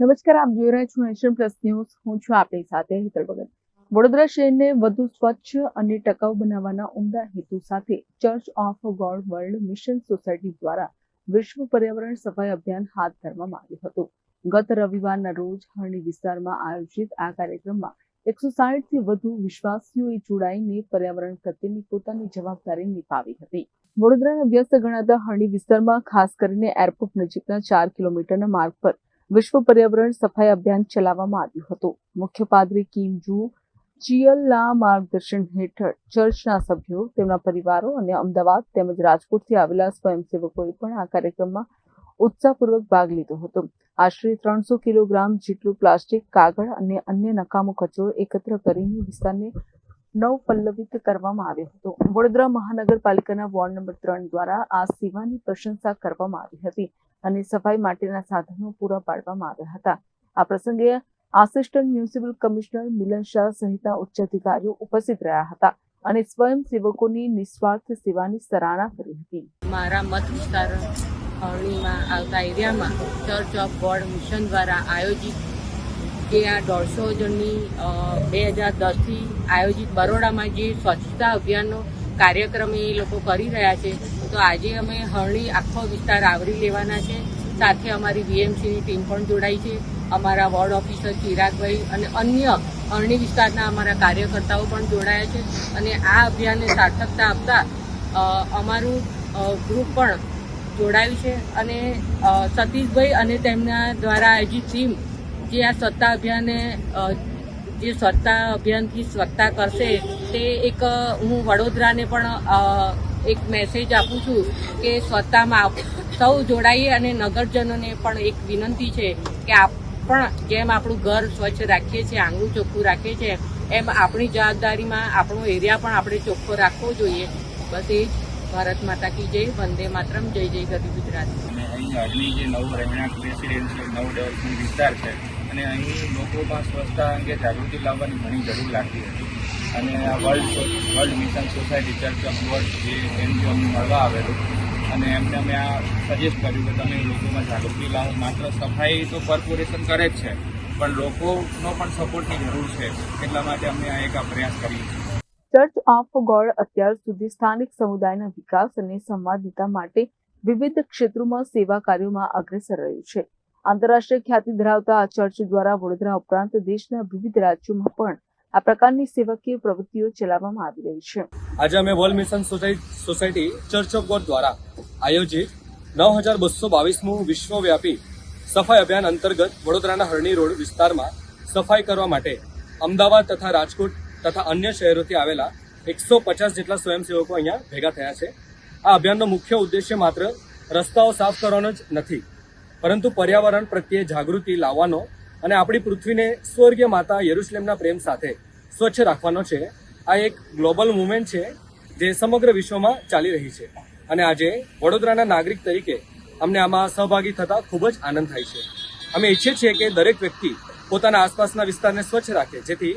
નમસ્કાર, આપ જોઈ રહ્યા છો નેશન પ્લસ ન્યૂઝ. હું છું આપણી સાથે હેતલ ભગત. વડોદરા શહેરને વધુ સ્વચ્છ અને ટકાઉ બનાવવાના ઉમદા હેતુ સાથે church of God world mission society દ્વારા વિશ્વ પર્યાવરણ સફાઈ અભિયાન હાથ ધરવામાં આવ્યું હતું. ગત રવિવારના રોજ હરણી વિસ્તારમાં આયોજિત આ કાર્યક્રમમાં 160 થી વધુ વિશ્વાસીઓએ જોડાઈને પર્યાવરણ પ્રત્યેની પોતાની જવાબદારી નિભાવી હતી. વડોદરાના વ્યસ્ત ગણાતા હરણી વિસ્તારમાં ખાસ કરીને એરપોર્ટ નજીકના 4 કિલોમીટરના માર્ગ પર વિશ્વ પર્યાવરણ સફાઈ અભિયાન ચલાવવામાં આવ્યું હતું. મુખ્ય પાદરી કિમ જુ ચિયલના માર્ગદર્શન હેઠળ ચર્ચના સભ્યો, તેમના પરિવારો અને અમદાવાદ તેમજ રાજકોટથી આવેલા સ્વયંસેવકોએ પણ આ કાર્યક્રમમાં ઉત્સાહપૂર્વક ભાગ લીધો હતો. આશરે 300 કિલોગ્રામ જેટલું પ્લાસ્ટિક, કાગળ અને અન્ય નકામો કચરો એકત્ર કરીને વિસ્તારને નવપલ્લવિત કરવામાં આવ્યો હતો. વડોદરા મહાનગરપાલિકાના વોર્ડ નંબર 3 દ્વારા આ સેવાની પ્રશંસા કરવામાં આવી હતી અને સફાઈ માટેના સાધનો પૂરા પાડવામાં આવ્યા હતા. આ પ્રસંગે આસિસ્ટન્ટ મ્યુનિસિપલ કમિશનર મિલન શાહ સહિતના ઉચ્ચ અધિકારીઓ ઉપસ્થિત રહ્યા હતા અને સ્વયંસેવકોની નિસ્વાર્થ સેવાની સરાહના કરી હતી. મારા મત વિસ્તાર હરણીમાં આવતા એરિયામાં ચર્ચ ઓફ ગોડ મિશન દ્વારા આયોજિત જે આ 150 જણની 2010થી આયોજિત બરોડામાં જે સ્વચ્છતા અભિયાનનો કાર્યક્રમ એ લોકો કરી રહ્યા છે, તો આજે અમે હરણી આખો વિસ્તાર આવરી લેવાના છે. સાથે અમારી વીએમસીની ટીમ પણ જોડાઈ છે. અમારા વોર્ડ ઓફિસર ચિરાગભાઈ અને અન્ય હરણી વિસ્તારના અમારા કાર્યકર્તાઓ પણ જોડાયા છે અને આ અભિયાનને સાર્થકતા આપતા અમારું ગ્રુપ પણ જોડાયું છે અને સતીશભાઈ અને તેમના દ્વારા આયોજિત ટીમ જે આ સ્વચ્છતા અભિયાનથી સ્વચ્છતા કરશે તે એક હું વડોદરાને પણ એક મેસેજ આપું છું કે સ્વચ્છતામાં સૌ જોડાઈએ અને નગરજનોને પણ એક વિનંતી છે કે પણ જેમ આપણું ઘર સ્વચ્છ રાખીએ છીએ, આંગણું ચોખ્ખું રાખીએ છીએ, એમ આપણી જવાબદારીમાં આપણો એરિયા પણ આપણે ચોખ્ખો રાખવો જોઈએ. બસ એ જ. ભારત માતા કી જય. વંદે માતરમ. જય જય ગરવી ગુજરાત. અને અહીં હરણી જે નવું રહેણાંક રેસિડેન્શિયલ નવું ડેવલપમેન્ટ વિસ્તાર છે અને અહીં લોકોમાં સ્વચ્છતા અંગે જાગૃતિ લાવવાની ઘણી જરૂર લાગતી હતી અને આ world mission society church of God જે એનજીઓ અમને મળવા આવેલું અને એમને અમે આ સજેસ્ટ કર્યું કે તમે લોકોમાં જાગૃતિ લાવો. માત્ર સફાઈ તો કોર્પોરેશન કરે જ છે, પણ લોકોનો પણ સપોર્ટની જરૂર છે. એટલા માટે અમે આ એક પ્રયાસ કરીએ છીએ. ચર્ચ ઓફ ગોડ અત્યાર સુધી સ્થાનિક સમુદાયના વિકાસ અને સંવાદિતા માટે વિવિધ ક્ષેત્રોમાં સેવા કાર્યોમાં અગ્રેસર રહ્યું છે. આંતરરાષ્ટ્રીય ખ્યાતિ ધરાવતા આ ચર્ચ દ્વારા વડોદરા ઉપરાંત દેશના વિવિધ રાજ્યોમાં પણ આ પ્રકારની સેવાકીય પ્રવૃત્તિઓ ચલાવવામાં આવી રહી છે. આજે અમે world mission society church of God દ્વારા આયોજિત 9222મું વિશ્વવ્યાપી સફાઈ અભિયાન અંતર્ગત વડોદરાના હરણી રોડ વિસ્તારમાં સફાઈ કરવા માટે અમદાવાદ તથા રાજકોટ તથા અન્ય શહેરોથી આવેલા 150 જેટલા સ્વયંસેવકો અહીંયા ભેગા થયા છે. આ અભિયાનનો મુખ્ય ઉદ્દેશ્ય માત્ર રસ્તાઓ સાફ કરવાનો જ નથી, પરંતુ પર્યાવરણ પ્રત્યે જાગૃતિ લાવવાનો અને આપણી પૃથ્વીને સ્વર્ગીય માતા યરુશલેમના પ્રેમ સાથે સ્વચ્છ રાખવાનો છે. આ એક ગ્લોબલ મુવમેન્ટ છે જે સમગ્ર વિશ્વમાં ચાલી રહી છે અને આજે વડોદરાના નાગરિક તરીકે અમને આમાં સહભાગી થતા ખૂબ જ આનંદ થાય છે. અમે ઈચ્છીએ છીએ કે દરેક વ્યક્તિ પોતાના આસપાસના વિસ્તારને સ્વચ્છ રાખે, જેથી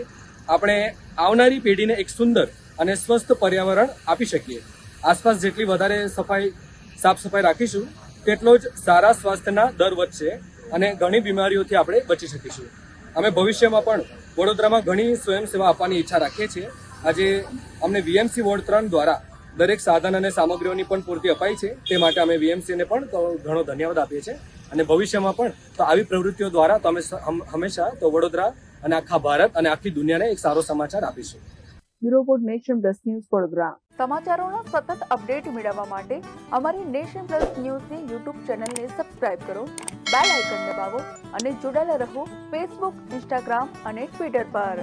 આપણે આવનારી પેઢીને એક સુંદર અને સ્વસ્થ પર્યાવરણ આપી શકીએ. આસપાસ જેટલી વધારે સાફ સફાઈ રાખીશું તેટલો જ સારા સ્વાસ્થ્યના દર વધશે અને ઘણી બીમારીઓથી આપણે બચી શકીશું. અમે ભવિષ્યમાં પણ વડોદરામાં ઘણી સ્વયંસેવા આપવાની ઈચ્છા રાખીએ છીએ. આજે અમને વીએમસી વોર્ડ 3 દ્વારા દરેક સાધન અને સામગ્રીઓની પણ પૂર્તિ અપાઈ છે. તે માટે અમે વીએમસીને પણ ઘણો ધન્યવાદ આપીએ છીએ અને ભવિષ્યમાં પણ તો આવી પ્રવૃત્તિઓ દ્વારા તો અમે હંમેશા તો વડોદરા અને આખા ભારત અને આખી દુનિયાને એક સારો સમાચાર આપીશું. Bureau report, nation plus news, Vadodara. સમાચારોના સતત અપડેટ મેળવવા માટે અમારી નેશન પ્લસ ન્યૂઝની યુટ્યુબ ચેનલને સબસ્ક્રાઇબ કરો, બેલ આઇકન દબાવો અને જોડાયેલા રહો ફેસબુક, ઇન્સ્ટાગ્રામ અને ટ્વિટર પર.